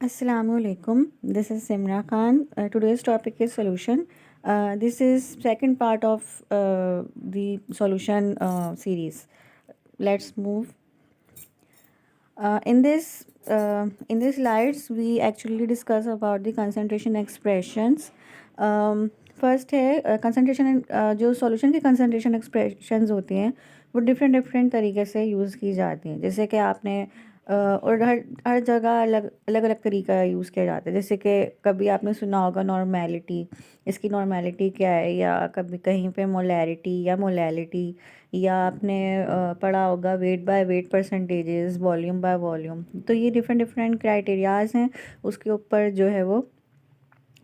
Assalamualaikum. This is Simra Khan. Today's topic is solution. This is second part of the solution series. Let's move. In this slides, we actually discuss about the concentration expressions. First है concentration, जो solution की concentration expressions होती हैं वो different different तरीके से use की जाती हैं। जैसे कि आपने और हर हर जगह अलग अलग अलग तरीका यूज़ किया जाता है। जैसे कि कभी आपने सुना होगा नॉर्मेलिटी, इसकी नॉर्मेलिटी क्या है, या कभी कहीं पे मोलैरिटी या मोलैलिटी, या आपने पढ़ा होगा wait by wait percentages, volume by volume. तो ये डिफरेंट डिफरेंट क्राइटेरियाज हैं, उसके ऊपर जो है वो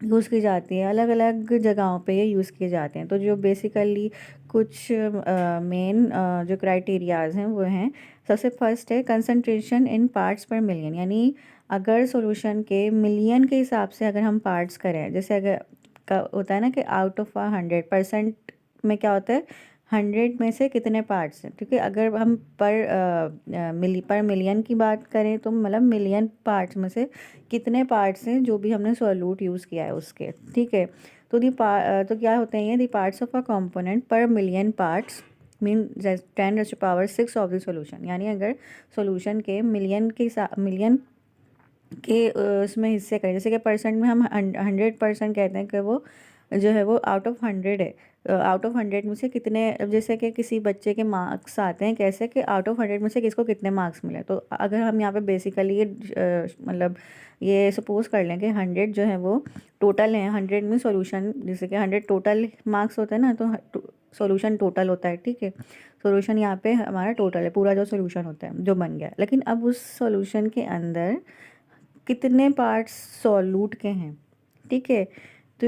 यूज़ की जाती है। अलग अलग जगहों पे ये यूज़ किए जाते हैं। तो जो बेसिकली कुछ मेन जो क्राइटेरियाज हैं वो हैं, सबसे फर्स्ट है concentration in parts per million. यानी अगर सॉल्यूशन के मिलियन के हिसाब से अगर हम पार्ट्स करें, जैसे अगर होता है ना कि आउट ऑफ 100% में क्या होता है, 100 में से कितने पार्ट्स हैं। ठीक है, अगर हम पर मिलियन की बात करें तो मतलब मिलियन पार्ट्स में से कितने पार्ट्स हैं जो भी हमने सॉल्यूट यूज़ किया है उसके। ठीक है, तो तो क्या होते हैं ये, the parts of a component per million parts mean 10⁻⁶ of the solution. यानी अगर सॉल्यूशन के मिलियन के उसमें हिस्से करें, जैसे कि परसेंट में हम 100% कहते हैं कि वो जो है वो आउट ऑफ 100 है। आउट ऑफ 100 में से कितने, अब जैसे कि किसी बच्चे के मार्क्स आते हैं कैसे कि आउट ऑफ 100 में से किसको कितने मार्क्स मिले। तो अगर हम यहाँ पे बेसिकली ये मतलब ये सपोज कर लें कि 100 जो है वो टोटल है, 100 में सॉल्यूशन, जैसे कि 100 टोटल मार्क्स होते हैं ना, तो सॉल्यूशन टोटल होता है। ठीक है, सॉल्यूशन यहाँ पे हमारा टोटल है, पूरा जो सॉल्यूशन होता है जो बन गया। लेकिन अब उस सॉल्यूशन के अंदर कितने पार्ट्स सॉल्यूट के हैं। ठीक है, तो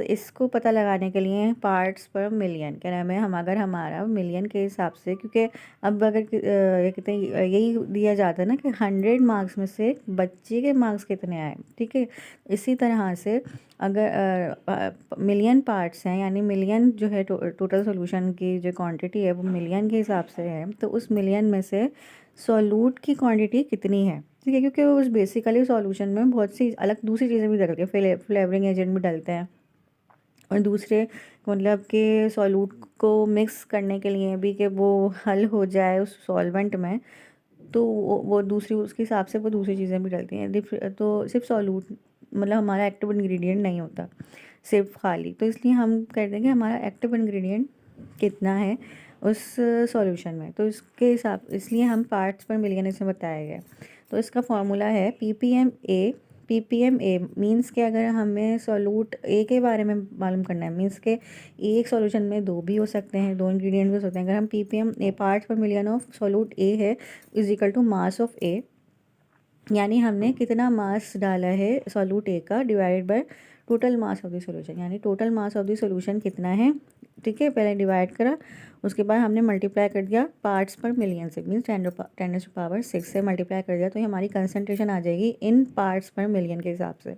इसको पता लगाने के लिए पार्ट्स पर मिलियन क्या नाम है, हम अगर हमारा मिलियन के हिसाब से, क्योंकि अब अगर ये कितने यही दिया जाता है ना कि 100 मार्क्स में से बच्चे के मार्क्स कितने आए। ठीक है, इसी तरह से अगर मिलियन पार्ट्स हैं, यानी मिलियन जो है टोटल सॉल्यूशन की जो क्वांटिटी है वो मिलियन के हिसाब से है, तो उस मिलियन में से सॉल्यूट की क्वांटिटी कितनी है। ठीक है, क्योंकि उस बेसिकली सॉल्यूशन में बहुत सी अलग दूसरी चीज़ें भी डलती है, फ्लेवरिंग एजेंट भी डलते हैं, और दूसरे मतलब कि सॉल्यूट को मिक्स करने के लिए भी कि वो हल हो जाए उस सॉल्वेंट में, तो वो दूसरी उसके हिसाब से वो दूसरी चीज़ें भी डलती हैं। तो सिर्फ सॉल्यूट मतलब हमारा एक्टिव इंग्रेडिएंट नहीं होता सिर्फ खाली। तो इसलिए हम कहते हैं कि हमारा एक्टिव इंग्रेडिएंट कितना है उस सॉल्यूशन में, तो इसके हिसाब इसलिए हम पार्ट्स पर मिलियन इसमें बताया गया। तो इसका फॉर्मूला है P P M A means के अगर हमें सॉल्यूट ए के बारे में मालूम करना है, मीन्स के एक सॉल्यूशन में दो भी हो सकते हैं, दो इंग्रेडिएंट भी हो सकते हैं। अगर हम P parts per million of solute A है is equal to mass of A, यानी हमने कितना मास डाला है सॉल्यूट ए का divided by total mass of the solution, यानी total mass of the solution कितना है। ठीक है, पहले डिवाइड करा, उसके बाद हमने मल्टीप्लाई कर दिया पार्ट्स पर मिलियन से, मीन्स 10⁻⁶ से मल्टीप्लाई कर दिया, तो ये हमारी कंसंट्रेशन आ जाएगी इन पार्ट्स पर मिलियन के हिसाब से।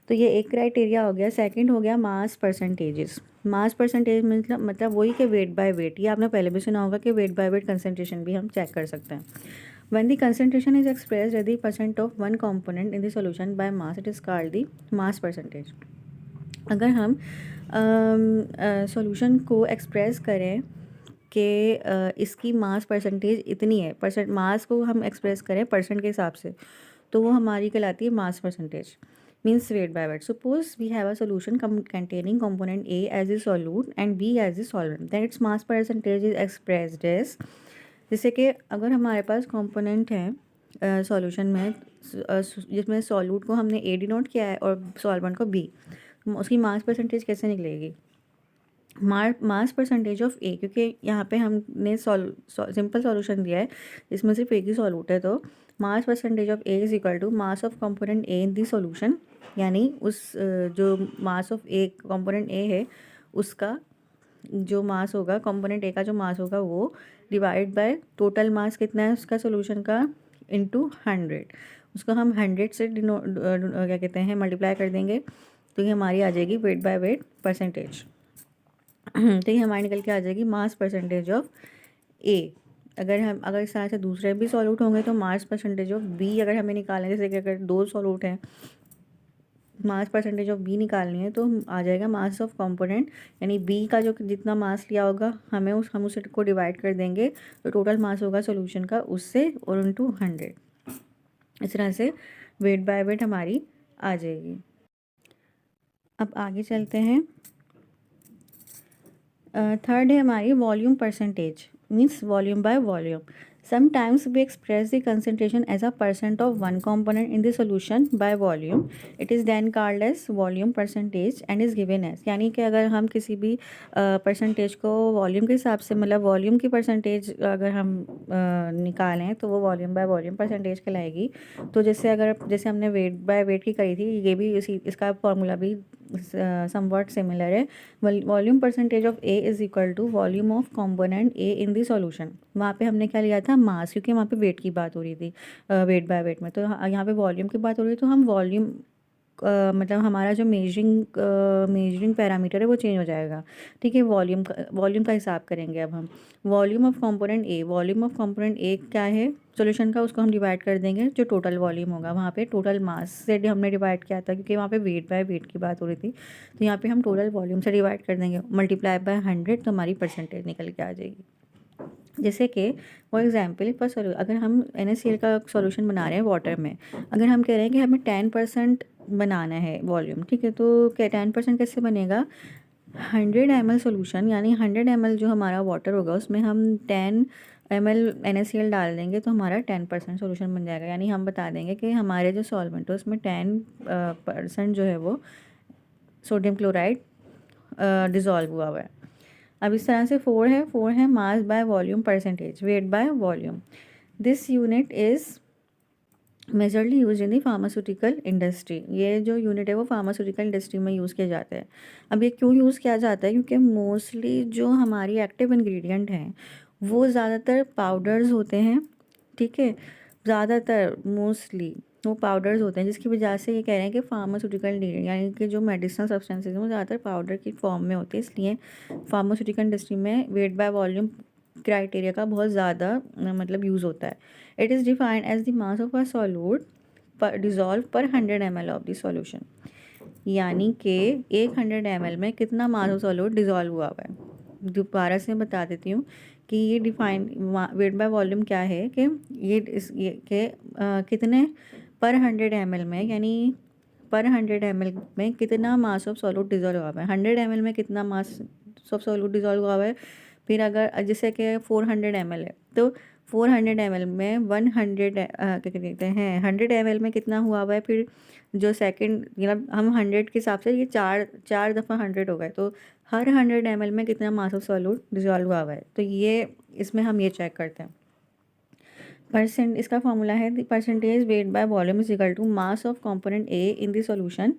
तो ये एक क्राइटेरिया हो गया। सेकंड हो गया मास परसेंटेजेस। मास परसेंटेज मतलब वही कि वेट बाय वेट, ये आपने पहले भी सुना होगा कि वेट बाय वेट कंसंट्रेशन भी हम चेक कर सकते हैं। When the concentration is expressed as the percent of one component in the solution by mass, it is called the mass percentage. अगर हम सॉल्यूशन को एक्सप्रेस करें कि इसकी मास परसेंटेज इतनी है, परसेंट मास को हम एक्सप्रेस करें परसेंट के हिसाब से, तो वो हमारी कहलाती है mass percentage, means weight by weight. Suppose we have a solution containing component A as a solute and B as a solvent, than its mass percentage is expressed as, जैसे कि अगर हमारे पास कंपोनेंट है सॉल्यूशन में जिसमें solute को हमने ए denote किया है और सॉल्वेंट को बी, उसकी मास परसेंटेज कैसे निकलेगी। मास परसेंटेज ऑफ ए, क्योंकि यहाँ पे हमने सिंपल सॉल्यूशन दिया है इसमें सिर्फ एक ही सॉल्यूट है, तो mass percentage of A is equal to mass of component A in the solution, यानी उस जो मास ऑफ ए कंपोनेंट ए है उसका जो मास होगा, कंपोनेंट ए का जो मास होगा वो डिवाइड बाय टोटल मास कितना है उसका सॉल्यूशन का इनटू 100, उसको हम 100 से क्या कहते हैं मल्टीप्लाई कर देंगे, तो ये हमारी आ जाएगी वेट बाय वेट परसेंटेज। तो ये हमारी निकल के आ जाएगी मास परसेंटेज ऑफ ए। अगर इस तरह से दूसरे भी सॉल्यूट होंगे तो मास परसेंटेज ऑफ बी अगर हमें निकालना है, जैसे कि अगर 2 सॉल्यूट हैं, मास परसेंटेज ऑफ बी निकालनी है तो आ जाएगा मास ऑफ कंपोनेंट, यानी बी का जो जितना मास लिया होगा हम उसे को डिवाइड कर देंगे तो टोटल मास होगा सॉल्यूशन का उससे और इनटू 100। इस तरह से वेट बाय वेट हमारी आ जाएगी। अब आगे चलते हैं। थर्ड है हमारी volume percentage, means volume by volume. Sometimes we express the concentration as a percent of one component in the solution by volume. It is then called as volume percentage and is given as, यानी कि अगर हम किसी भी percentage को volume के हिसाब से, मतलब वॉल्यूम की परसेंटेज अगर हम निकालें तो वो वॉल्यूम बाय वॉल्यूम परसेंटेज कहलाएगी। तो जैसे हमने वेट बाय वेट की करी थी, ये भी इसका फॉर्मूला भी समवॉट सिमिलर है। Volume percentage of A is equal to volume of component A in the solution. वहाँ पे हमने क्या लिया था, मास, क्योंकि वहाँ पे वेट की बात हो रही थी वेट बाय वेट में। तो यहाँ पे वॉल्यूम की बात हो रही है तो हम वॉल्यूम मतलब हमारा जो मेजरिंग पैरामीटर है वो चेंज हो जाएगा। ठीक है, वॉल्यूम का हिसाब करेंगे अब हम। वॉल्यूम ऑफ कंपोनेंट ए क्या है सॉल्यूशन का, उसको हम डिवाइड कर देंगे जो टोटल वॉल्यूम होगा। वहाँ पे टोटल मास से हमने डिवाइड किया था क्योंकि वहाँ पे वेट बाय वेट की बात हो रही थी, तो यहाँ पे हम टोटल वॉल्यूम से डिवाइड कर देंगे, मल्टीप्लाई बाय 100, तो हमारी परसेंटेज निकल के आ जाएगी। जैसे कि फॉर एग्जाम्पल अगर हम NaCl का सॉल्यूशन बना रहे हैं वाटर में, अगर हम कह रहे हैं कि हमें 10% बनाना है वॉल्यूम, ठीक है, तो क्या 10% कैसे बनेगा, 100 ml सोल्यूशन, यानी 100 ml जो हमारा वाटर होगा उसमें हम 10 ml NaCl डाल देंगे तो हमारा 10% सोल्यूशन बन जाएगा। यानी हम बता देंगे कि हमारे जो सॉल्वेंट है उसमें 10% जो है वो सोडियम क्लोराइड डिज़ोल्व हुआ है। अब इस तरह से 4 है mass by volume percentage, weight by volume. This unit is majorly use in the pharmaceutical industry. ये जो यूनिट है वो फार्मास्यूटिकल इंडस्ट्री में यूज़ किया जाता है। अब ये क्यों यूज़ किया जाता है, क्योंकि मोस्टली जो हमारी एक्टिव इंग्रेडिएंट हैं वो ज़्यादातर पाउडर्स होते हैं। ठीक है, ज़्यादातर मोस्टली वो पाउडर्स होते हैं, जिसकी वजह से ये कह रहे हैं कि फार्मास्यूटिकल इंग्रेडिएंट यानी कि जो मेडिसिनल सब्सटेंसेज हैं वो ज़्यादातर पाउडर की फॉर्म में होते हैं। इसलिए फार्मास्यूटिकल इंडस्ट्री में वेट बाय वॉल्यूम क्राइटेरिया का बहुत ज़्यादा मतलब यूज़ होता है। It is defined as the mass of a solute per dissolve per 100 ml of the solution, यानी कि 100 ml में कितना मास ऑफ सॉल्यूट डिज़ोल्व हुआ हुआ है। दोबारा से बता देती हूँ कि ये डिफाइन वेट बाय वॉल्यूम क्या है कि कितने पर 100 ml में, यानी पर 100 ml में कितना मास ऑफ सॉल्यूट डिज़ोल्व हुआ है। 100 ml में कितना मास ऑफ सॉल्यूट डिज़ोल्व हुआ है। फिर अगर जैसे कि 400 ml है तो 400 ml में 100 क्या कहते हैं 100 ml में कितना हुआ हुआ है। फिर जो सेकंड, मतलब हम 100 के हिसाब से ये चार दफ़ा 100 हो गए, तो हर 100 ml में कितना मास ऑफ सॉल्यूट डिज़ोल्व हुआ हुआ है। तो ये इसमें हम ये चेक करते हैं। परसेंट, इसका फॉर्मूला है percentage weight by volume is equal to mass of component A in the solution.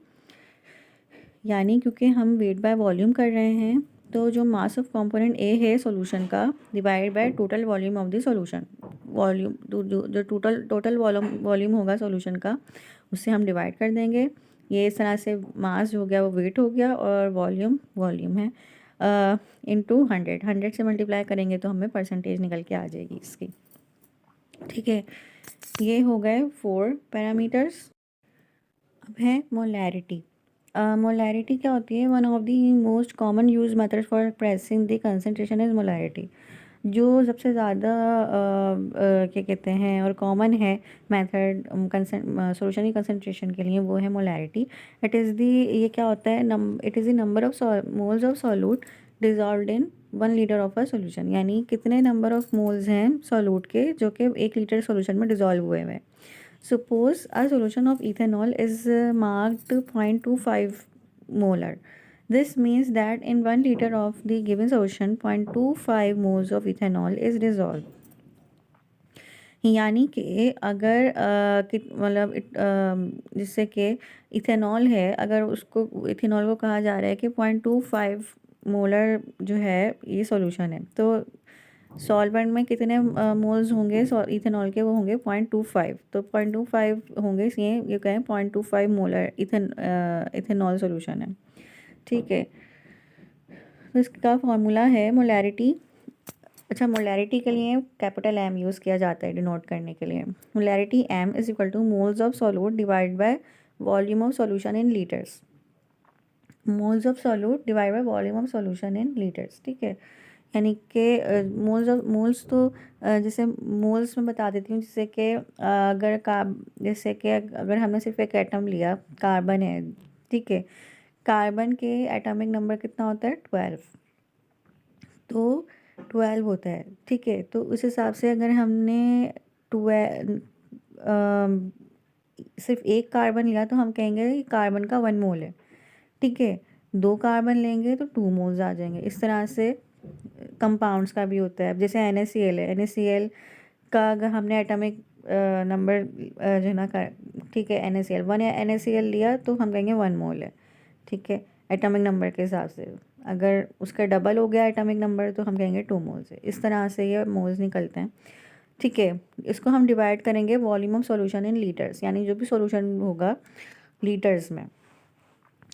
यानी क्योंकि हम वेट बाय वॉल्यूम कर रहे हैं तो जो मास ऑफ कंपोनेंट ए है सॉल्यूशन का divide by total volume of the solution. Volume जो टोटल वॉल्यूम होगा सॉल्यूशन का उससे हम डिवाइड कर देंगे। ये इस तरह से मास हो गया वो वेट हो गया और वॉल्यूम है इनटू 100 से मल्टीप्लाई करेंगे तो हमें परसेंटेज निकल के आ जाएगी इसकी। ठीक है, ये हो गए 4 पैरामीटर्स। अब है मोलैरिटी। मोलैरिटी क्या होती है, one of the most common use method for pressing the concentration is molarity. जो सबसे ज़्यादा क्या कहते हैं और कॉमन है मेथड सॉल्यूशन की कंसंट्रेशन के लिए वो है मोलैरिटी। इट इज़ दी, ये क्या होता है, it is the number of moles of solute dissolved in 1 litre of a solution, यानी कितने नंबर ऑफ मोल्स हैं सॉल्यूट के जो कि 1 लीटर सॉल्यूशन में डिजॉल्व हुए हैं। Suppose a solution of ethanol is marked 0.25 molar. This means that in 1 liter of the given solution 0.25 moles of ethanol is dissolved. यानी कि अगर मतलब जिससे कि इथेनॉल है, अगर उसको इथेनॉल को कहा जा रहा है कि 0.25 मोलर जो है ये सॉल्यूशन है, तो सॉल्वेंट में कितने मोल्स होंगे इथेनॉल के, वो होंगे 0.25। तो 0.25 होंगे, इसलिए ये कहें 0.25 मोलर इथेनॉल सॉल्यूशन है। ठीक है, तो इसका फॉर्मूला है मोलैरिटी अच्छा, मोलैरिटी के लिए कैपिटल एम यूज़ किया जाता है डिनोट करने के लिए। Molarity M is equal to moles of solute divide by volume of solution in litres. Moles of solute divide by volume of solution in litres, ठीक है। यानी कि मोल्स तो जैसे मोल्स में बता देती हूँ, जैसे कि अगर जैसे कि अगर हमने सिर्फ एक एटम लिया, कार्बन है, ठीक है। कार्बन के एटॉमिक नंबर कितना होता है? 12। तो 12 होता है, ठीक है। तो उस हिसाब से अगर हमने 12 सिर्फ एक कार्बन लिया तो हम कहेंगे कि कार्बन का 1 मोल है, ठीक है। 2 कार्बन लेंगे तो 2 मोल्स आ जाएंगे। इस तरह से कंपाउंड्स का भी होता है। जैसे NaCl है, NaCl का अगर हमने एटॉमिक नंबर जो है ना का, ठीक है, NaCl 1 NaCl लिया तो हम कहेंगे 1 मोल है, ठीक है, एटॉमिक नंबर के हिसाब से। अगर उसका डबल हो गया एटॉमिक नंबर तो हम कहेंगे 2 मोल्स है। इस तरह से ये मोल्स निकलते हैं, ठीक है। इसको हम डिवाइड करेंगे volume of solution in litres, यानी जो भी सॉल्यूशन होगा लीटर्स में।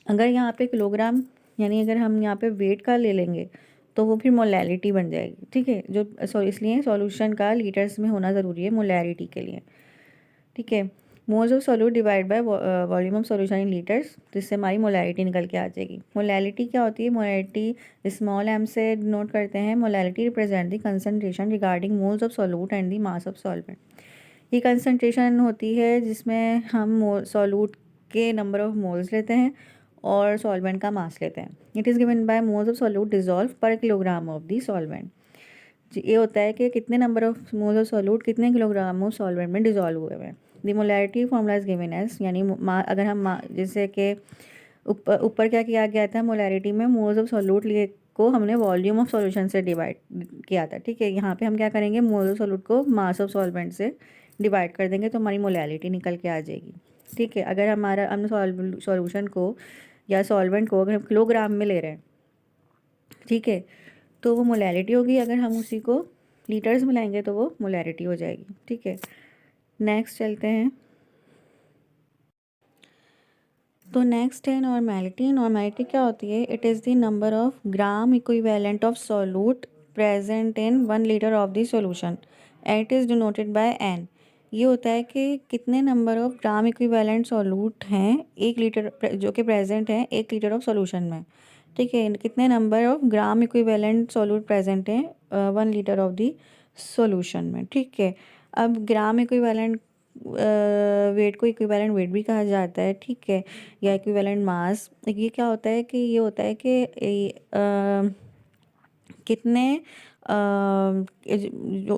अगर यहाँ पे किलोग्राम, यानी अगर हम यहाँ पे वेट का ले लेंगे तो वो फिर मोलैरिटी बन जाएगी, ठीक है। इसलिए सॉल्यूशन का लीटर्स में होना ज़रूरी है मोलैरिटी के लिए, ठीक है। Moles of solute divide by volume of solution in litres, जिससे हमारी मोलैरिटी निकल के आ जाएगी। मोलैरिटी क्या होती है? मोलैरिटी स्मॉल एम से नोट करते हैं। Molarity represent the concentration regarding moles of solute and the mass of solvent. ये कंसंट्रेशन होती है जिसमें हम सॉल्यूट के नंबर ऑफ मोल्स लेते हैं और सॉल्वेंट का मास लेते हैं। It is given by moles of solute dissolve per kilogram of the solvent. ये होता है कि कितने number of moles of solute कितने किलोग्राम ऑफ सॉल्वेंट में डिजॉल्व हुए हैं। The molarity formula is given as, यानी अगर हम जैसे कि ऊपर क्या किया गया था मोलैरिटी में, मोल्स ऑफ सॉल्यूट लिए को हमने वॉल्यूम ऑफ सॉल्यूशन से डिवाइड किया था, ठीक है। यहाँ पे हम क्या करेंगे, मोल्स ऑफ सॉल्यूट को मास ऑफ सॉल्वेंट से डिवाइड कर देंगे तो हमारी मोलैरिटी निकल के आ जाएगी, ठीक है। अगर हमने सॉल्यूशन को या सॉल्वेंट को अगर हम किलोग्राम में ले रहे हैं, ठीक है, तो वो मोलैरिटी होगी। अगर हम उसी को लीटर्स में लाएंगे तो वो मोलैरिटी हो जाएगी, ठीक है। नेक्स्ट चलते हैं। तो नेक्स्ट है नॉर्मैलिटी। नॉर्मैलिटी क्या होती है? It is the number of gram equivalent of solute present in 1 litre of the solution and it is denoted by N. ये होता है कि कितने number of gram equivalent solute हैं 1 लीटर जो कि प्रेजेंट हैं 1 लीटर ऑफ सॉल्यूशन में, ठीक है। कितने number of gram equivalent solute present हैं 1 लीटर ऑफ द सॉल्यूशन में, ठीक है। अब ग्राम इक्विवेलेंट वेट को इक्विवेलेंट वेट भी कहा जाता है, ठीक है, या इक्विवेलेंट मास। ये क्या होता है कि ये होता है कि कितने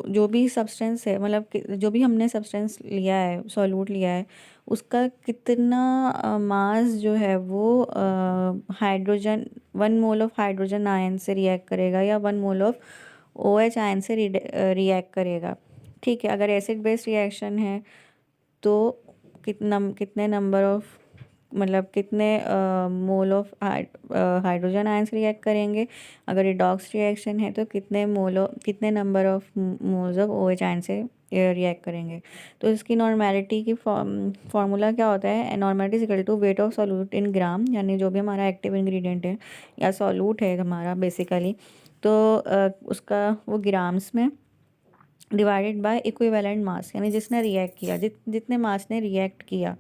जो भी सब्सटेंस है, मतलब जो भी हमने सब्सटेंस लिया है, सॉल्यूट लिया है, उसका कितना मास जो है वो hydrogen 1 mole of hydrogen ion से रिएक्ट करेगा या 1 मोल ऑफ OH आयन से रिएक्ट करेगा, ठीक है। अगर एसिड बेस्ड रिएक्शन है तो कितने नंबर ऑफ, मतलब कितने mole of hydrogen ions react करेंगे। अगर रिडॉक्स रिएक्शन है तो कितने number of moles of OH ion से रिएक्ट करेंगे। तो इसकी नॉर्मैलिटी की फार्मूला क्या होता है? Normality is equal to weight of solute in gram, यानी जो भी हमारा एक्टिव इंग्रेडिएंट है या सॉल्यूट है हमारा बेसिकली, तो उसका वो ग्राम्स में डिवाइडेड बाय इक्विवेलेंट मास, यानी जिसने रिएक्ट किया, जितने मास ने रिएक्ट किया,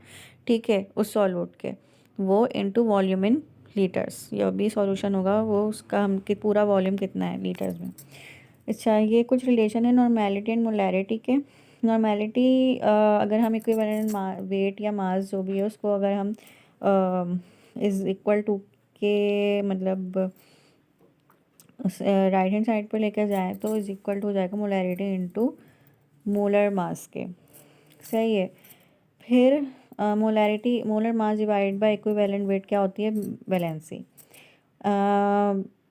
ठीक है, उस सॉल्यूट के, वो इनटू वॉल्यूम इन लीटर्स। ये भी सॉल्यूशन होगा वो, उसका हम कि पूरा वॉल्यूम कितना है लीटर्स में। अच्छा, ये कुछ रिलेशन है नॉर्मैलिटी एंड मोलैरिटी के। नॉर्मैलिटी अगर हम इक्विवेलेंट वेट या मास जो भी है उसको अगर हम इज़ इक्वल टू के, मतलब राइट हैंड साइड पर लेकर जाए तो इज इक्वल टू हो जाएगा मोलैरिटी इनटू मोलर मास के, सही है। फिर molarity molar mass divide by equivalent weight क्या होती है? Valency.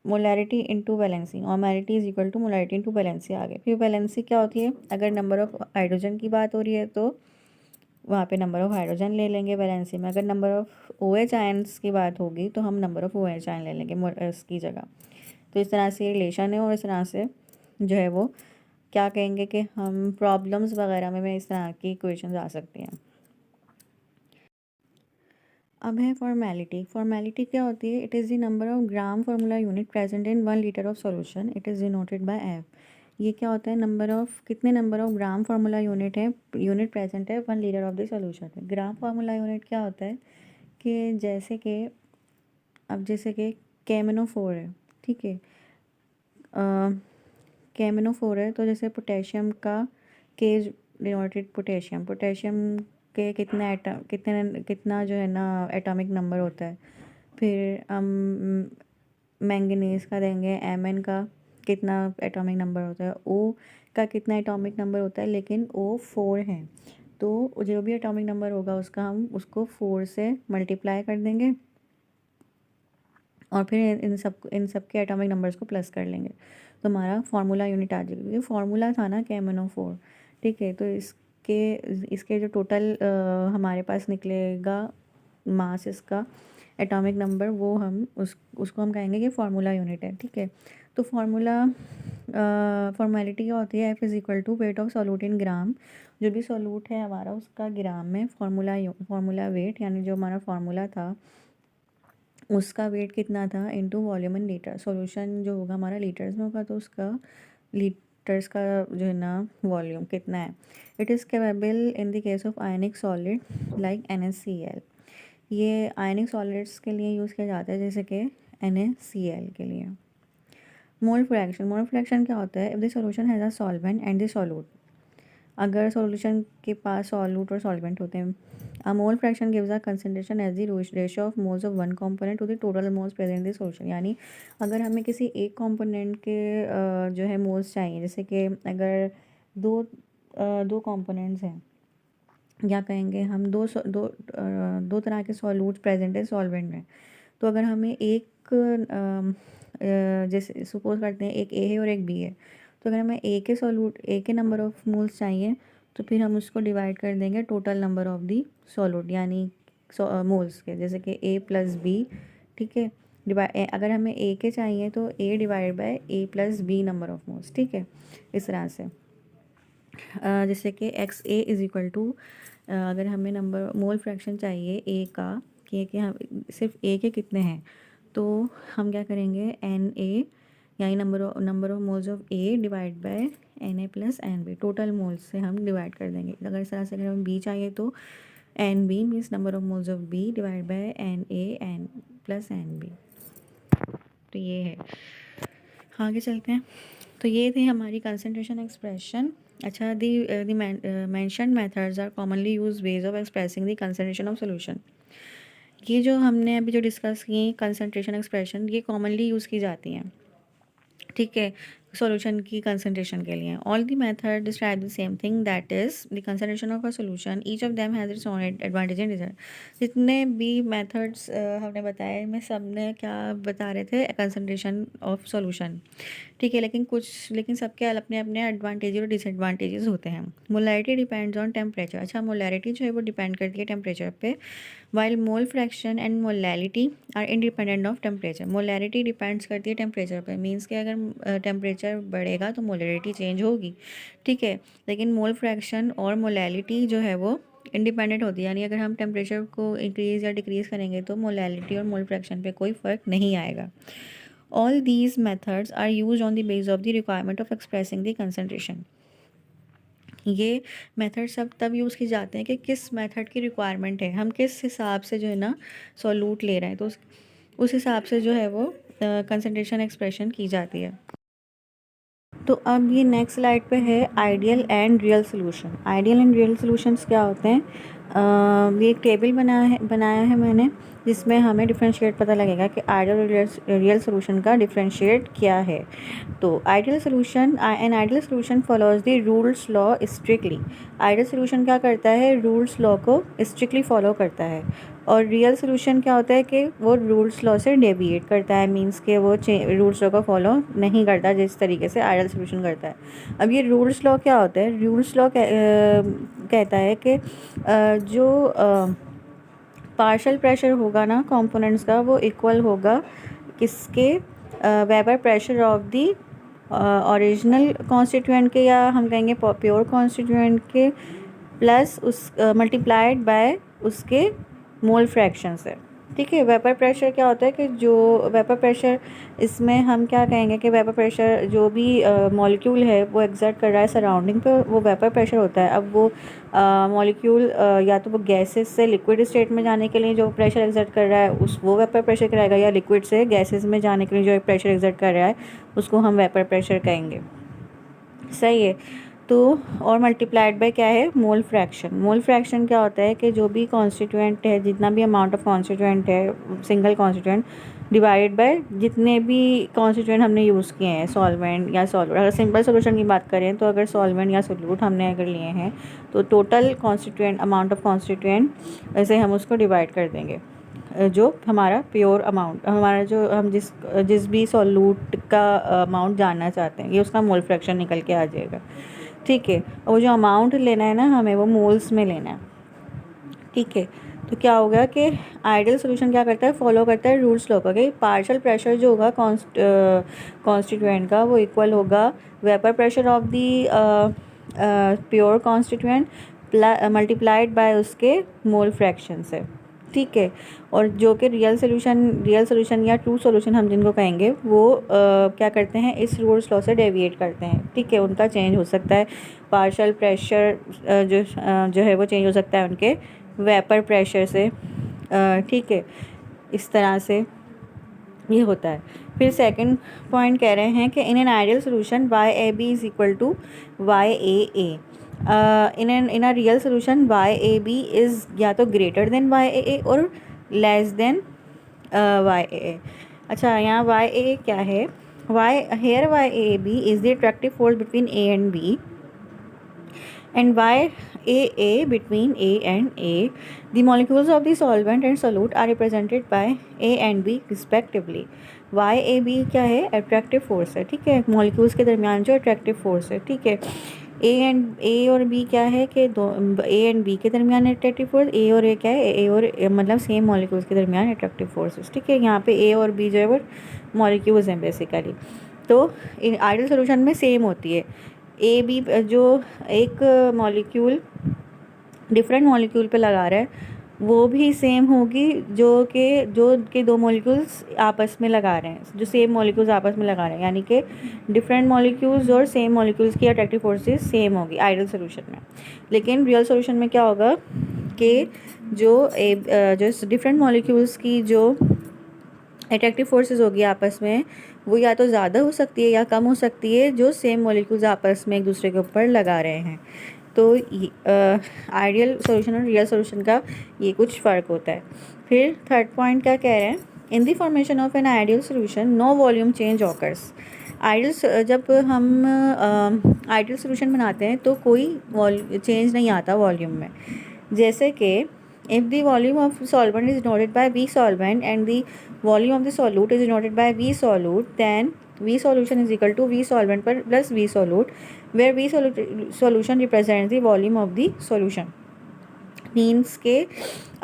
Molarity into valency, normality is equal to molarity into valency आ गए। फिर वैलेंसी क्या होती है? अगर नंबर ऑफ हाइड्रोजन की बात हो रही है तो वहाँ पे नंबर ऑफ हाइड्रोजन ले लेंगे वैलेंसी में। अगर नंबर ऑफ OH आयंस की बात होगी तो हम नंबर ऑफ OH आयन ले लेंगे इसकी जगह। तो इस तरह से रिलेशन है और इस तरह से जो है वो क्या कहेंगे कि हम प्रॉब्लम्स वगैरह में इस तरह की क्वेश्चंस आ सकती हैं। अब है फॉर्मेलिटी। फॉर्मेलिटी क्या होती है? It is the number of gram formula unit present in 1 litre of solution, it is denoted bye F. ये क्या होता है, कितने number of gram formula unit present है 1 लीटर ऑफ द सॉल्यूशन है। ग्राम फार्मूला यूनिट क्या होता है कि जैसे कि KMnO4 है, ठीक है, KMnO4 है, तो जैसे पोटेशियम का के डिनोटेड पोटेशियम के कितना जो है ना एटॉमिक नंबर होता है। फिर हम मैंगनीज का देंगे, Mn का कितना एटॉमिक नंबर होता है, O का कितना एटॉमिक नंबर होता है, लेकिन O 4 है, तो जो भी एटॉमिक नंबर होगा उसका हम उसको 4 से मल्टीप्लाई कर देंगे और फिर इन सब के एटॉमिक नंबर्स को प्लस कर लेंगे, तो हमारा फार्मूला यूनिट आ जाएगा। ये फार्मूला था ना KMnO4, ठीक है, तो इसके जो टोटल हमारे पास निकलेगा मास, इसका एटॉमिक नंबर, वो हम उसको हम कहेंगे कि फार्मूला यूनिट है, ठीक है। तो फॉर्मेलिटी क्या होती है, F= weight of solute in gram. जो भी सॉल्यूट है हमारा उसका ग्राम में फार्मूला वेट, यानी जो हमारा फार्मूला था उसका वेट कितना था into volume in litre. Solution जो होगा हमारा लीटर्स में होगा, तो उसका लीटर्स का जो है ना वॉल्यूम कितना है। It is capable in the case of ionic solid like NaCl। ये आयनिक सॉलिड्स के लिए यूज़ किया जाता है, जैसे कि NaCl के लिए। मोल फ्रैक्शन क्या होता है, if the solution has a solvent and the solute. अगर सॉल्यूशन के पास सॉल्यूट और सॉल्वेंट होते हैं, a mole fraction gives a concentration as the ratio of moles of one component to the total moles present in the solution. यानी अगर हमें किसी एक कंपोनेंट के जो है मोल्स चाहिए, जैसे कि अगर दो कंपोनेंट्स हैं, या कहेंगे हम दो तरह के सॉल्यूट प्रेजेंट है सॉल्वेंट में, तो अगर हमें जैसे सपोज करते हैं एक A है और एक B है, तो अगर हमें A के नंबर ऑफ़ मोल्स चाहिए, तो फिर हम उसको डिवाइड कर देंगे total number of the solute, यानी मोल्स के, जैसे कि A + B, ठीक है। अगर हमें A के चाहिए तो A divide by A + B number of moles, ठीक है, इस तरह से। जैसे कि XA अगर हमें नंबर मोल फ्रैक्शन चाहिए A का, कि हम सिर्फ A के कितने हैं, तो हम क्या करेंगे, Na यानी number of moles of A divide by Na + Nb, total moles से हम डिवाइड कर देंगे। अगर इस तरह से अगर हमें B चाहिए तो Nb means number of moles of B divide by Na + Nb। तो ये है, आगे चलते हैं। तो ये थी हमारी कंसंट्रेशन एक्सप्रेशन। अच्छा, the mentioned methods are commonly used ways of expressing the concentration of solution. ये जो हमने अभी जो डिस्कस की कंसंट्रेशन एक्सप्रेशन, ये कॉमनली यूज़ की जाती हैं, ठीक है, सॉल्यूशन की कंसंट्रेशन के लिए। All the method describe the same thing, that is the concentration of a solution, each of them has its own advantage and disadvantage. जितने भी मेथड्स हमने बताए, इनमें सब ने क्या बता रहे थे, कंसंट्रेशन ऑफ सॉल्यूशन, ठीक है, लेकिन सबके अपने अपने एडवांटेज और डिसएडवांटेजेस होते हैं। Molarity depends on temperature. अच्छा, मोलैरिटी जो है वो डिपेंड करती है टेम्परेचर पे, while mole fraction and molality are independent of temperature. Molarity depends करती है टेम्परेचर पे, मीन्स कि अगर टेम्परेचर बढ़ेगा तो मोलैरिटी चेंज होगी, ठीक है, लेकिन मोल फ्रैक्शन और मोलैलिटी जो है वो इंडिपेंडेंट होती है, यानी अगर हम टेम्परेचर को इंक्रीज़ या डिक्रीज़ करेंगे तो मोलैलिटी और मोल फ्रैक्शन पे कोई फ़र्क नहीं आएगा। All these methods are used on the basis of the requirement of expressing the concentration. ये मेथड सब तब यूज़ की जाते हैं कि किस मेथड की रिक्वायरमेंट है, हम किस हिसाब से जो है ना सॉल्यूट ले रहे हैं, तो उस हिसाब से जो है वो कंसंट्रेशन एक्सप्रेशन की जाती है। तो अब ये नेक्स्ट स्लाइड पे है ideal and real solution. Ideal and real solutions क्या होते हैं, ये एक टेबल बनाया है मैंने, जिसमें हमें डिफरेंशिएट पता लगेगा कि आइडियल और रियल सोल्यूशन का डिफरेंशिएट क्या है। तो N ideal solution follows the rules law strictly. Ideal solution क्या करता है, रूल्स लॉ को स्ट्रिक्टली फॉलो करता है, और रियल सोल्यूशन क्या होता है कि वो रूल्स लॉ से डेविएट करता है, मींस के वो रूल्स लॉ को फॉलो नहीं करता जिस तरीके से आइडियल सोल्यूशन करता है। अब ये रूल्स लॉ क्या होता है, रूल्स लॉ कहता है कि जो पार्शियल प्रेशर होगा ना कंपोनेंट्स का, वो इक्वल होगा किसके, weber pressure of the original constituent के, या हम कहेंगे प्योर कॉन्स्टिट्यूएंट के, प्लस उस मल्टीप्लाइड बाय उसके मोल फ्रैक्शन से, ठीक है। वेपर प्रेशर क्या होता है कि जो वेपर प्रेशर, इसमें हम क्या कहेंगे कि वेपर प्रेशर जो भी मॉलिक्यूल है वो एग्जर्ट कर रहा है सराउंडिंग पे, वो वेपर प्रेशर होता है। अब वो मॉलिक्यूल या तो वो गैसेस से लिक्विड स्टेट में जाने के लिए जो प्रेशर एग्जर्ट कर रहा है उस वो वेपर प्रेशर कराएगा, या लिक्विड से गैसेस में जाने के लिए जो प्रेशर एग्जर्ट कर रहा है उसको हम वेपर प्रेशर कहेंगे। सही है। तो और मल्टीप्लाइड बाय क्या है, मोल फ्रैक्शन। मोल फ्रैक्शन क्या होता है कि जो भी कॉन्स्टिट्यूएंट है, जितना भी अमाउंट ऑफ कॉन्स्टिट्यूएंट है, सिंगल कॉन्स्टिट्यूएंट डिवाइडेड बाय जितने भी कॉन्स्टिट्यूएंट हमने यूज़ किए हैं, सॉल्वेंट या सॉल्यूट। अगर सिंपल सोल्यूशन की बात करें तो अगर सॉल्वेंट या सोल्यूट हमने अगर लिए हैं तो total constituent, amount of constituent ऐसे हम उसको डिवाइड कर देंगे। जो हमारा प्योर अमाउंट, हमारा जो हम जिस जिस भी सॉल्यूट का अमाउंट जानना चाहते हैं, ये उसका मोल फ्रैक्शन निकल के आ जाएगा। ठीक है। और वो जो अमाउंट लेना है ना हमें, वो मोल्स में लेना है। ठीक है। तो क्या हो गया कि आइडियल सोल्यूशन क्या करता है, फॉलो करता है रूल्स लॉ का कि पार्शियल प्रेशर जो होगा कॉन्स्टिट्यूएंट का वो इक्वल होगा vapour pressure of the pure constituent multiplied by उसके मोल फ्रैक्शन से। ठीक है। और जो कि रियल सोल्यूशन या ट्रू सोल्यूशन हम जिनको कहेंगे वो क्या करते हैं, इस रूल्स लॉ से डेविएट करते हैं। ठीक है। उनका चेंज हो सकता है, पार्शियल प्रेशर जो है वो चेंज हो सकता है उनके वेपर प्रेशर से। ठीक है। इस तरह से ये होता है। फिर सेकंड पॉइंट कह रहे हैं कि in an ideal solution Y A B is equal to Y A. In a real solution Y A B is या तो ग्रेटर देन वाई ए और लेस देन वाई ए। अच्छा, यहाँ वाई ए क्या है, Y A B is the attractive force between A and B and y a between A and A. The molecules of the solvent and solute are represented by A and B respectively. y a b क्या है, attractive force है। ठीक है, molecules के दरमियान जो attractive force है। ठीक है। ए और बी क्या है कि दो ए एंड बी के दरमियान अट्रैक्टिव फोर्स, ए और ए क्या है, ए और मतलब सेम मॉलिक्यूल्स के दरमियान अट्रैक्टिव फोर्सेस। ठीक है। यहाँ पे ए और बी जो है वो मॉलिक्यूल्स हैं बेसिकली। तो इन आइडियल सोल्यूशन में सेम होती है। ए बी जो एक मॉलिक्यूल डिफरेंट मॉलिक्यूल पे लगा रहा है वो भी सेम होगी जो कि दो मॉलिक्यूल्स आपस में लगा रहे हैं, जो सेम मॉलिक्यूल्स आपस में लगा रहे हैं, यानी कि डिफरेंट मॉलिक्यूल्स और सेम मॉलिक्यूल्स की अट्रैक्टिव फोर्सेस सेम होगी आइडियल सोल्यूशन में। लेकिन रियल सोल्यूशन में क्या होगा कि जो डिफरेंट मॉलिक्यूल्स की जो अट्रैक्टिव फोर्सेस होगी आपस में, वो या तो ज़्यादा हो सकती है या कम हो सकती है जो सेम मॉलिक्यूल्स आपस में एक दूसरे के ऊपर लगा रहे हैं। तो आइडियल सॉल्यूशन और रियल सॉल्यूशन का ये कुछ फ़र्क होता है। फिर थर्ड पॉइंट क्या कह रहे हैं, in the formation of an ideal solution no volume change occurs. जब हम आइडियल सॉल्यूशन बनाते हैं तो कोई चेंज नहीं आता वॉल्यूम में। जैसे कि if the volume of solvent is denoted by V solvent and the volume of the solute is denoted by V solute, then V solution is equal to V solvent plus V solute, where V solution represents the volume of the solution. Means के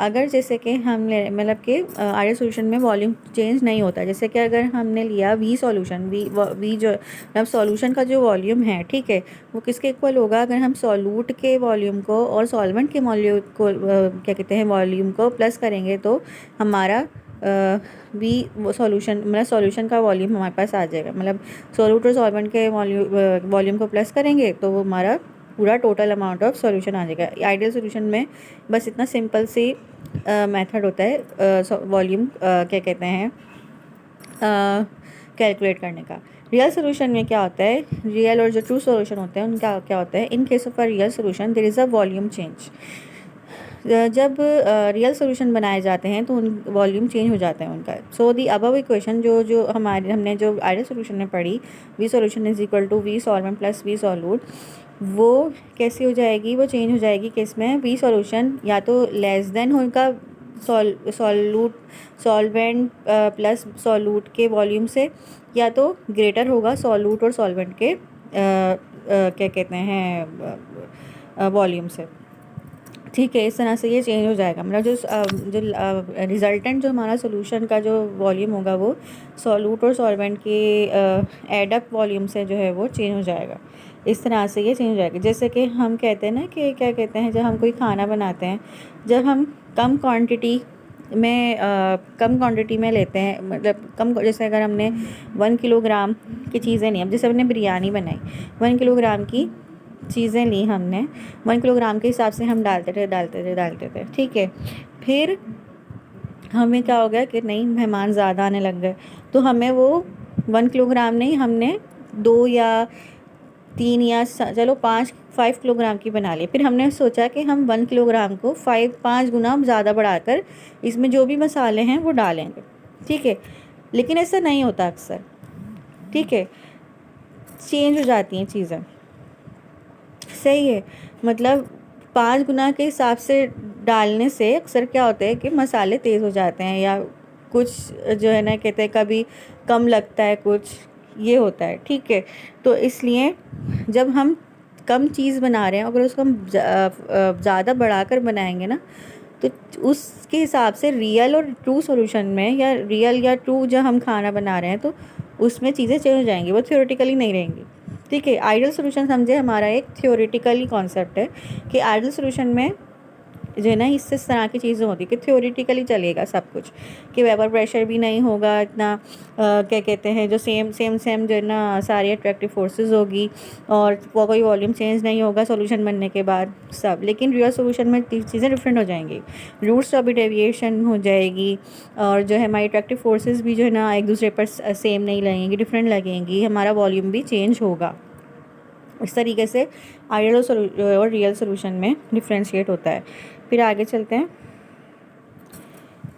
अगर जैसे कि हम मतलब कि ideal solution में volume change नहीं होता, जैसे कि अगर हमने लिया वी सॉल्यूशन, वी जो मतलब सॉल्यूशन का जो वॉल्यूम है, ठीक है, वो किसके इक्वल होगा, अगर हम सॉल्यूट के वॉल्यूम को और सॉल्वेंट के वॉल्यूम को क्या कहते हैं वॉल्यूम को प्लस करेंगे तो हमारा वी सॉल्यूशन मतलब सॉल्यूशन का वॉल्यूम हमारे पास आ जाएगा। मतलब सॉल्यूट और सॉल्वेंट के वॉल्यूम को प्लस करेंगे तो वो हमारा पूरा टोटल अमाउंट ऑफ सॉल्यूशन आ जाएगा। आइडियल सॉल्यूशन में बस इतना सिंपल सी मेथड होता है वॉल्यूम क्या कहते हैं कैलकुलेट करने का। रियल सोल्यूशन में क्या होता है, रियल और जो ट्रू सोल्यूशन होते हैं उनका क्या होता है, in case of a real solution there is a volume change. जब रियल सोल्यूशन बनाए जाते हैं तो उन वॉल्यूम चेंज हो जाता है उनका। सो दी अबव इक्वेशन जो हमने जो आइडियल सोल्यूशन में पढ़ी, V solution is equal to V solvent plus V solute, वो कैसी हो जाएगी, वो चेंज हो जाएगी किस में, वी सॉल्यूशन या तो लेस देन होगा सॉल्वेंट प्लस सॉल्यूट के वॉल्यूम से, या तो ग्रेटर होगा सॉल्यूट और सॉल्वेंट के क्या कहते हैं वॉल्यूम से। ठीक है, इस तरह से ये चेंज हो जाएगा। मतलब जो रिजल्टेंट जो हमारा सोल्यूशन का जो वॉल्यूम होगा वो सॉल्यूट और सॉल्वेंट के एडअप वॉल्यूम से जो है वो चेंज हो जाएगा। इस तरह से ये चेंज हो जाएगा। जैसे कि हम कहते हैं ना कि क्या कहते हैं, जब हम कोई खाना बनाते हैं, जब हम कम क्वांटिटी में कम क्वांटिटी में लेते हैं, मतलब कम, जैसे अगर हमने 1 किलोग्राम की चीज़ें ली, अब जैसे हमने बिरयानी बनाई, 1 किलोग्राम की चीज़ें ली हमने, 1 किलोग्राम के हिसाब से हम डालते थे, ठीक है। फिर हमें क्या हो गया कि नहीं, मेहमान ज़्यादा आने लग गए, तो हमें वो 1 किलोग्राम नहीं, हमने 2 या 3 या चलो 5 किलोग्राम की बना ली। फिर हमने सोचा कि हम 1 किलोग्राम को 5 गुना ज़्यादा बढ़ाकर इसमें जो भी मसाले हैं वो डालेंगे, ठीक है। लेकिन ऐसा नहीं होता अक्सर, ठीक है, चेंज हो जाती हैं चीज़ें, सही है। मतलब 5 गुना के हिसाब से डालने से अक्सर क्या होता है कि मसाले तेज़ हो जाते हैं, या कुछ जो है ना कहते हैं कभी कम लगता है, कुछ ये होता है, ठीक है। तो इसलिए जब हम कम चीज़ बना रहे हैं, अगर उसको हम ज़्यादा बढ़ाकर बनाएंगे ना, तो उसके हिसाब से रियल और ट्रू सॉल्यूशन में, या रियल या ट्रू जब हम खाना बना रहे हैं, तो उसमें चीज़ें चेंज हो जाएंगी, वो थ्योरेटिकली नहीं रहेंगी, ठीक है। आइडियल सॉल्यूशन समझे, हमारा एक थ्योरेटिकली कॉन्सेप्ट है कि आइडियल सॉल्यूशन में जो है ना इस तरह की चीज़ें होती है कि थ्योरेटिकली चलेगा सब कुछ, कि वेपर प्रेशर भी नहीं होगा इतना, क्या कहते हैं, जो सेम जो है ना सारी अट्रैक्टिव फोर्सेस होगी, और वो कोई वॉल्यूम चेंज नहीं होगा सॉल्यूशन बनने के बाद सब। लेकिन रियल सॉल्यूशन में चीज़ें डिफरेंट हो जाएंगी, रूट्स ऑफ डेविएशन हो जाएगी, और जो है हमारी अट्रैक्टिव फोर्सेस भी जो है ना एक दूसरे पर सेम नहीं लगेंगी, डिफरेंट लगेंगी, हमारा वॉल्यूम भी चेंज होगा। इस तरीके से आइडियल और रियल सोल्यूशन में डिफ्रेंशिएट होता है। फिर आगे चलते हैं।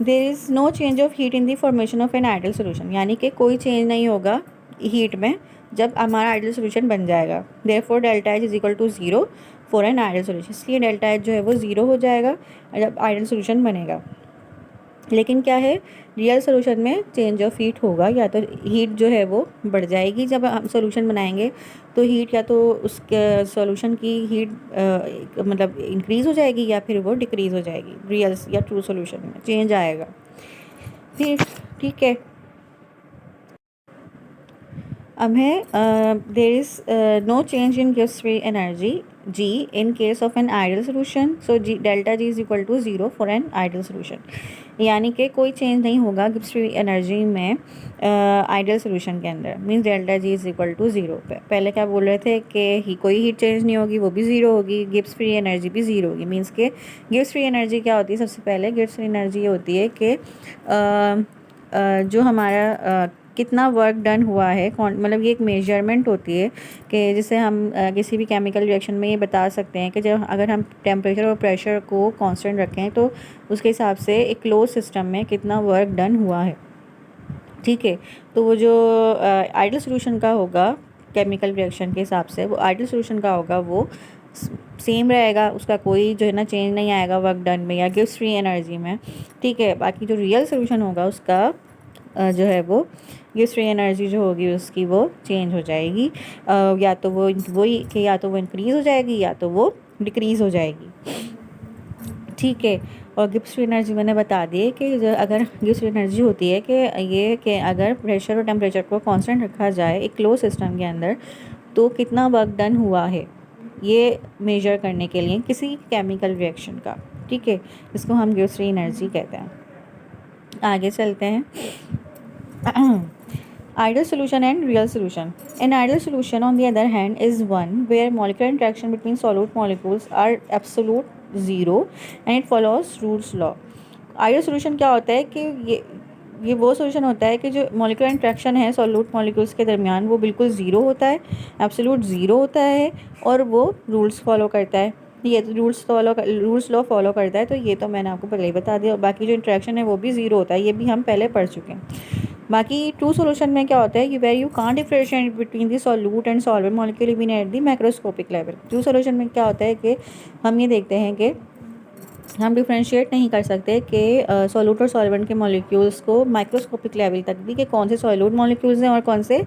There is no change of heat in the formation of an ideal solution, यानी कि कोई चेंज नहीं होगा हीट में जब हमारा आइडियल सोल्यूशन बन जाएगा। Therefore delta H is equal to 0 for an ideal solution, इसलिए डेल्टा एच जो है वो 0 हो जाएगा जब आइडियल सोल्यूशन बनेगा। लेकिन क्या है, रियल सोल्यूशन में चेंज ऑफ हीट होगा, या तो हीट जो है वो बढ़ जाएगी जब हम सोल्यूशन बनाएंगे, तो हीट या तो उसके सोल्यूशन की हीट मतलब इंक्रीज़ हो जाएगी, या फिर वो डिक्रीज़ हो जाएगी। रियल या ट्रू सोल्यूशन में चेंज आएगा। फिर ठीक है, अब है there is no change in गिव्स free energy G in case of an ideal solution, so G delta G is equal to 0 for an ideal solution, यानी कि कोई चेंज नहीं होगा गिव्स फ्री एनर्जी में आइडियल सोल्यूशन के अंदर, means delta G is equal to 0। पहले क्या बोल रहे थे कि कोई हीट चेंज नहीं होगी, वो भी 0 होगी, गिव्स फ्री एनर्जी भी 0 होगी। मीन्स के गिव्स फ्री एनर्जी क्या होती है, सबसे पहले गिव्स फ्री एनर्जी ये होती है कि जो हमारा कितना वर्क डन हुआ है, मतलब ये एक मेजरमेंट होती है कि जिसे हम किसी भी केमिकल रिएक्शन में ये बता सकते हैं कि जब अगर हम टेम्परेचर और प्रेशर को कांस्टेंट रखें तो उसके हिसाब से एक क्लोज सिस्टम में कितना वर्क डन हुआ है, ठीक है। तो वो जो आइडियल सोल्यूशन का होगा केमिकल रिएक्शन के हिसाब से, वो आइडियल सोल्यूशन का होगा वो सेम रहेगा, उसका कोई जो है ना चेंज नहीं आएगा वर्क डन में या गिव्स फ्री एनर्जी में, ठीक है। बाकी जो रियल सोल्यूशन होगा उसका जो है वो गिव्स फ्री एनर्जी जो होगी उसकी वो चेंज हो जाएगी, या तो वो वही कि या तो वो इंक्रीज़ हो जाएगी या तो वो डिक्रीज़ हो जाएगी, ठीक है। और गिब्स फ्री एनर्जी मैंने बता दी कि अगर गिब्स फ्री एनर्जी होती है कि ये कि अगर प्रेशर और टेम्परेचर को कांस्टेंट रखा जाए एक क्लोज सिस्टम के अंदर, तो कितना वर्क डन हुआ है ये मेजर करने के लिए किसी केमिकल रिएक्शन का, ठीक है। इसको हम गिब्स फ्री एनर्जी कहते हैं। आगे चलते हैं। Ideal solution and real solution. An ideal solution, on the other hand, is one where molecular interaction between solute molecules are absolute zero and it follows Rolle's law. Ideal solution क्या होता है कि ये वो सोल्यूशन होता है कि जो मॉलिक्यूलर इंट्रैक्शन है सॉल्यूट मॉलिक्यूल्स के दरमियान वो बिल्कुल ज़ीरो होता है, एब्सोल्यूट ज़ीरो होता है, और वो रूल्स फॉलो करता है। ये तो रूल्स लॉ फॉलो करता है, तो ये तो मैंने आपको पहले ही बता दिया। बाकी जो इंट्रैक्शन है वो भी ज़ीरो होता है, ये भी हम पहले पढ़ चुके हैं। बाकी ट्रू सोल्यूशन में क्या होता है कि where you can't differentiate between the solute and solvent molecule even at the microscopic level. True solution में क्या होता है कि हम ये देखते हैं कि हम डिफ्रेंशिएट नहीं कर सकते कि सॉल्यूट और सॉल्वेंट के मॉलिक्यूल्स को माइक्रोस्कोपिक लेवल तक भी, कि कौन से सॉल्यूट मॉलिक्यूल्स हैं और कौन से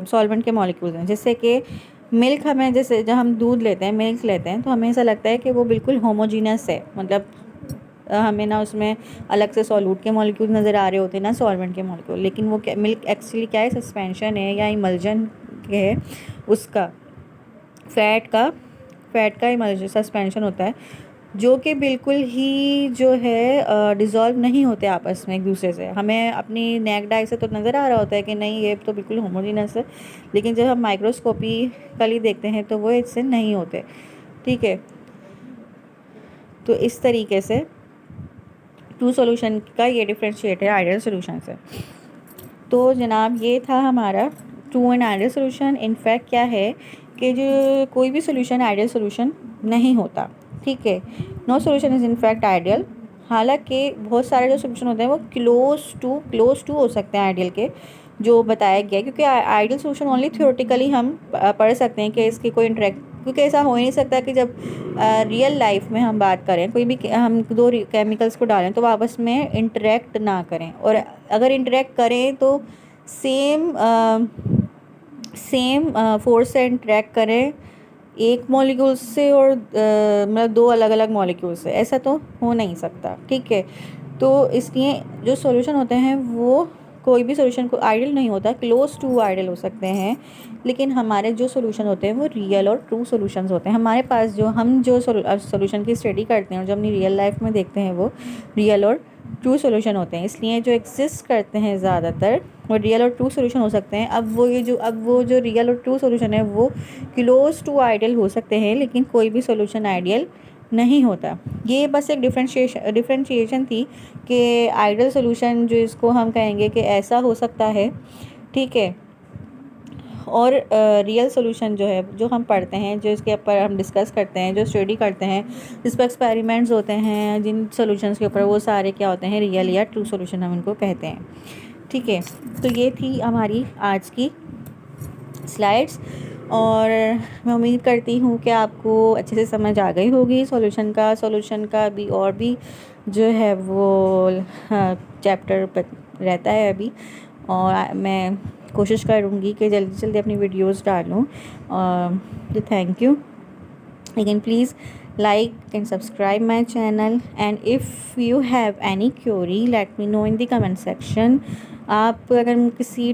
सॉल्वेंट के मॉलिक्यूल्स हैं। जैसे कि मिल्क, हमें जैसे जब हम दूध लेते हैं, मिल्क लेते हैं, तो हमें ऐसा लगता है कि वो बिल्कुल होमोजीनियस है, मतलब हमें ना उसमें अलग से सॉल्यूट के मॉलिक्यूल नज़र आ रहे होते हैं ना सॉल्वेंट के मॉलिक्यूल, लेकिन वो मिल्क एक्चुअली क्या है, सस्पेंशन है या इमल्जन है उसका, फैट का इमल्जन सस्पेंशन होता है। जो कि बिल्कुल ही जो है डिज़ोल्व नहीं होते आपस में एक दूसरे से। हमें अपनी नेक्ड आई से तो नज़र आ रहा होता है कि नहीं ये तो बिल्कुल होमोजीनस है, लेकिन जब हम माइक्रोस्कोपिकली देखते हैं तो वो इससे नहीं होते। ठीक है, तो इस तरीके से टू सॉल्यूशन का ये डिफ्रेंशिएट है आइडियल सॉल्यूशन से। तो जनाब ये था हमारा true and ideal solution. In fact क्या है कि जो कोई भी सॉल्यूशन आइडियल सॉल्यूशन नहीं होता। ठीक है, no solution is in fact ideal. हालांकि बहुत सारे जो सॉल्यूशन होते हैं वो क्लोज टू हो सकते हैं आइडियल के, जो बताया गया है, क्योंकि आइडियल सॉल्यूशन ओनली थ्योरेटिकली हम पढ़ सकते हैं कि इसकी कोई इंटरेक्ट, क्योंकि ऐसा हो ही नहीं सकता कि जब रियल लाइफ में हम बात करें कोई भी हम दो केमिकल्स को डालें तो वो आपस में इंटरेक्ट ना करें, और अगर इंटरेक्ट करें तो सेम सेम फोर्स से इंटरेक्ट करें एक मॉलिक्यूल से और मतलब दो अलग अलग मॉलिक्यूल से, ऐसा तो हो नहीं सकता। ठीक है, तो इसलिए जो सॉल्यूशन होते हैं वो कोई भी सॉल्यूशन को आइडियल नहीं होता, क्लोज टू आइडियल हो सकते हैं, लेकिन हमारे जो सॉल्यूशन होते हैं वो रियल और ट्रू सॉल्यूशंस होते हैं। हमारे पास जो हम जो सॉल्यूशन की स्टडी करते हैं और जो अपनी रियल लाइफ में देखते हैं वो रियल और ट्रू सॉल्यूशन होते हैं। इसलिए जो एग्जिस्ट करते हैं ज़्यादातर वो रियल और ट्रू सॉल्यूशन हो सकते हैं। अब वो जो रियल और ट्रू सॉल्यूशन है वो क्लोज टू आइडियल हो सकते हैं, लेकिन कोई भी सॉल्यूशन आइडियल नहीं होता। ये बस एक डिफ्रेंशिएशन थी कि आइडियल सॉल्यूशन जो इसको हम कहेंगे कि ऐसा हो सकता है। ठीक है, और रियल सॉल्यूशन जो है जो हम पढ़ते हैं, जो इसके ऊपर हम डिस्कस करते हैं, जो स्टडी करते हैं, जिस पर एक्सपेरिमेंट्स होते हैं जिन सॉल्यूशंस के ऊपर, वो सारे क्या होते हैं रियल या ट्रू सॉल्यूशन हम इनको कहते हैं। ठीक है, तो ये थी हमारी आज की स्लाइड्स, और मैं उम्मीद करती हूँ कि आपको अच्छे से समझ आ गई होगी सॉल्यूशन का भी और भी जो है वो चैप्टर रहता है अभी, और मैं कोशिश करूँगी कि जल्दी जल्दी अपनी वीडियोस डालूँ। तो thank you again, please like and subscribe my channel, and if you have any query let me know in the comment section. आप अगर किसी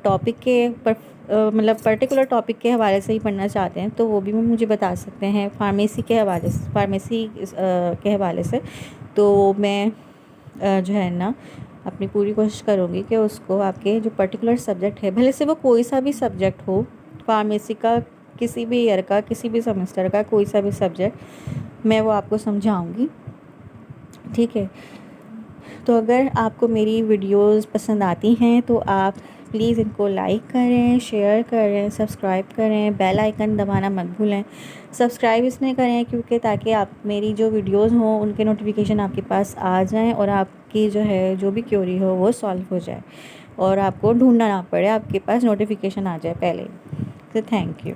टॉपिक के मतलब पर्टिकुलर टॉपिक के हवाले से ही पढ़ना चाहते हैं तो वो भी मुझे बता सकते हैं, फार्मेसी के हवाले से। तो मैं जो है ना अपनी पूरी कोशिश करूँगी कि उसको आपके जो पर्टिकुलर सब्जेक्ट है, भले से वो कोई सा भी सब्जेक्ट हो, फार्मेसी का किसी भी ईयर का किसी भी सेमेस्टर का कोई सा भी सब्जेक्ट, मैं वो आपको समझाऊंगी। ठीक है, तो अगर आपको मेरी वीडियोस पसंद आती हैं तो आप प्लीज़ इनको लाइक करें, शेयर करें, सब्सक्राइब करें, बेल आइकन दबाना मत भूलें। सब्सक्राइब इसलिए करें क्योंकि ताकि आप मेरी जो वीडियोस हों उनके नोटिफिकेशन आपके पास आ जाएं और आपकी जो है जो भी क्वेरी हो वो सॉल्व हो जाए और आपको ढूंढना ना पड़े, आपके पास नोटिफिकेशन आ जाए पहले। तो थैंक यू।